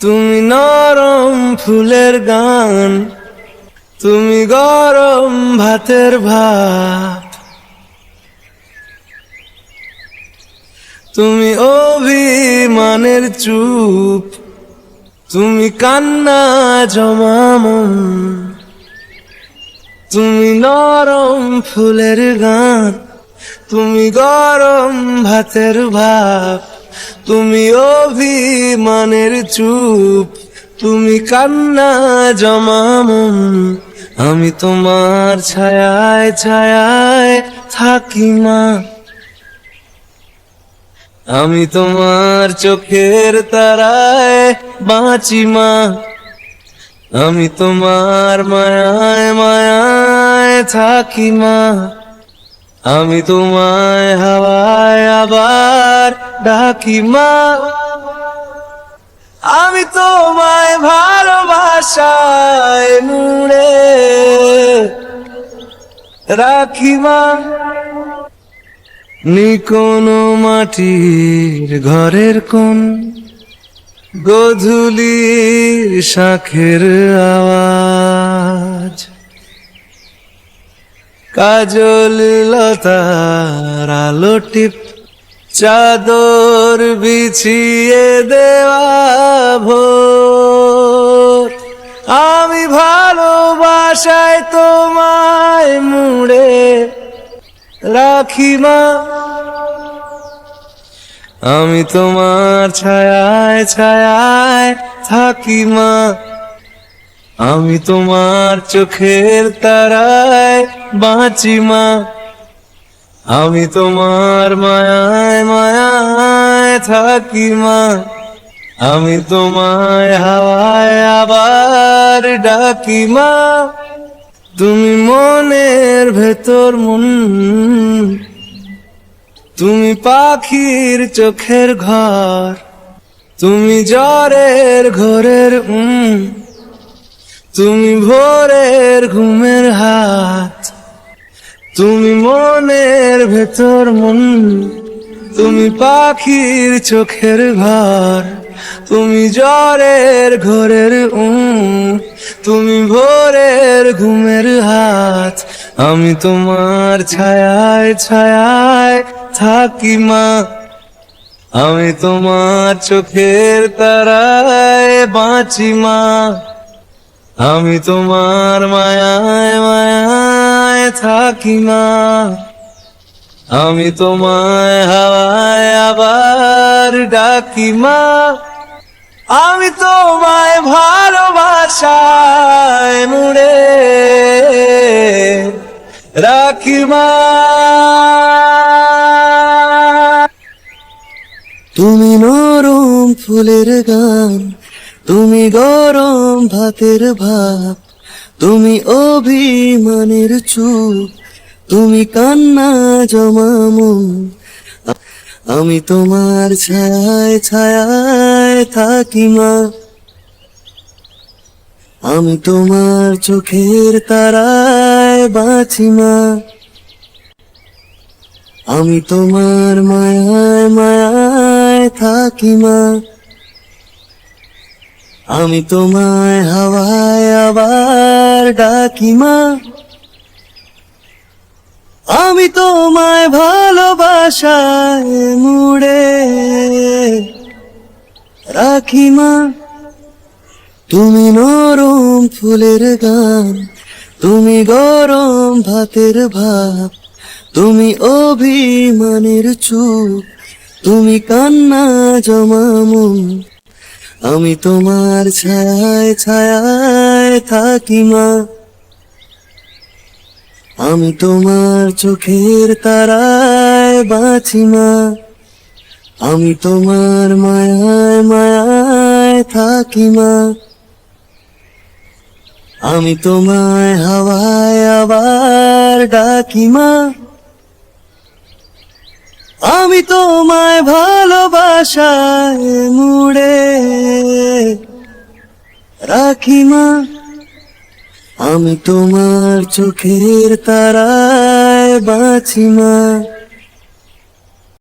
তুমি নরম ফুলের গান, তুমি গরম ভাতের ভাত, তুমি অভিমানের চুপ, তুমি কান্না জমা মন। তুমি নরম ফুলের গান, তুমি গরম ভাতের ভাত, তুমি অভিমানের চুপ, তুমি কান্না জমা মন। আমি তোমার ছায়ায় ছায়ায় থাকি মা, আমি তোমার চোখের তারায় বাঁচি মা, আমি তোমার মায়ায় মায়ায় থাকি মা, আমি তোমায় হাওয়ায় আবার ডাকি মা, আমি তোমায় ভালোবাসায় মুড়ে রাখি মা। নি কোনো মাটির ঘরের কোন গোধূলির শাঁখের আওয়াজ, কাজল লতার আলো টিপ চাদর বিছিয়ে দেওয়া ভোর। আমি ভালোবাসায় তোমায় মুড়ে রাখি মা, আমি তোমার ছায়ায় ছায়ায় থাকি মা, আমি তোমার চোখের তারায় বাঁচি মা, আমি তোমার মায়ায় মায়ায় থাকি মা, আমি তোমায় হাওয়ায় আবার ডাকি মা। তুমি মনের ভেতর মন, তুমি পাখির চোখের ঘর, তুমি জ্বরের ঘোরের তুমি ভোরের ঘুমের হাত। তুমি মনের ভেতর মন, তুমি পাখির চোখের ঘর, তুমি জ্বরের ঘোরের তুমি ভোরের ঘুমের হাত। আমি তোমার ছায়ায় ছায়ায় থাকি মা, আমি তোমার চোখের তারায় বাঁচি মা, আমি তোমার মায়ায় মায়ায় থাকি মা, আমি তোমায় হাওয়ায় আবার ডাকি মা, আমি তোমায় ভালোবাসায় মুড়ে রাখি মা। তুমি নরম ফুলের গান, তুমি গরম ভাতের ভাত, তুমি অভিমানের চুপ, তুমি কান্না জমা মন। আমি তোমার ছায়ায় ছায়ায় থাকি মা, আমি তোমার চোখের তারায় বাঁচি মা, আমি তোমার মায়ায় মায়ায় থাকি মা, আমি তোমায় হাওয়ায় আবার ডাকি মা, আমি তোমায় ভালোবাসায় মুড়ে রাখি মা। তুমি নরম ফুলের গান, তুমি গরম ভাতের ভাত, তুমি অভিমানের চুপ, তুমি কান্না জমা মন। আমি তোমার ছায়ায় ছায়ায় থাকি মা, আমি তোমার চোখের তারায় বাঁচি মা, আমি তোমার মায়ায় মায়ায় থাকি মা, আমি তোমায় হাওয়ায় আবার ডাকি মা, আমি তোমায় ভালোবাসায় মুড়ে রাখি মা, আমি তোমার চোখের তারায় বাঁচি মা।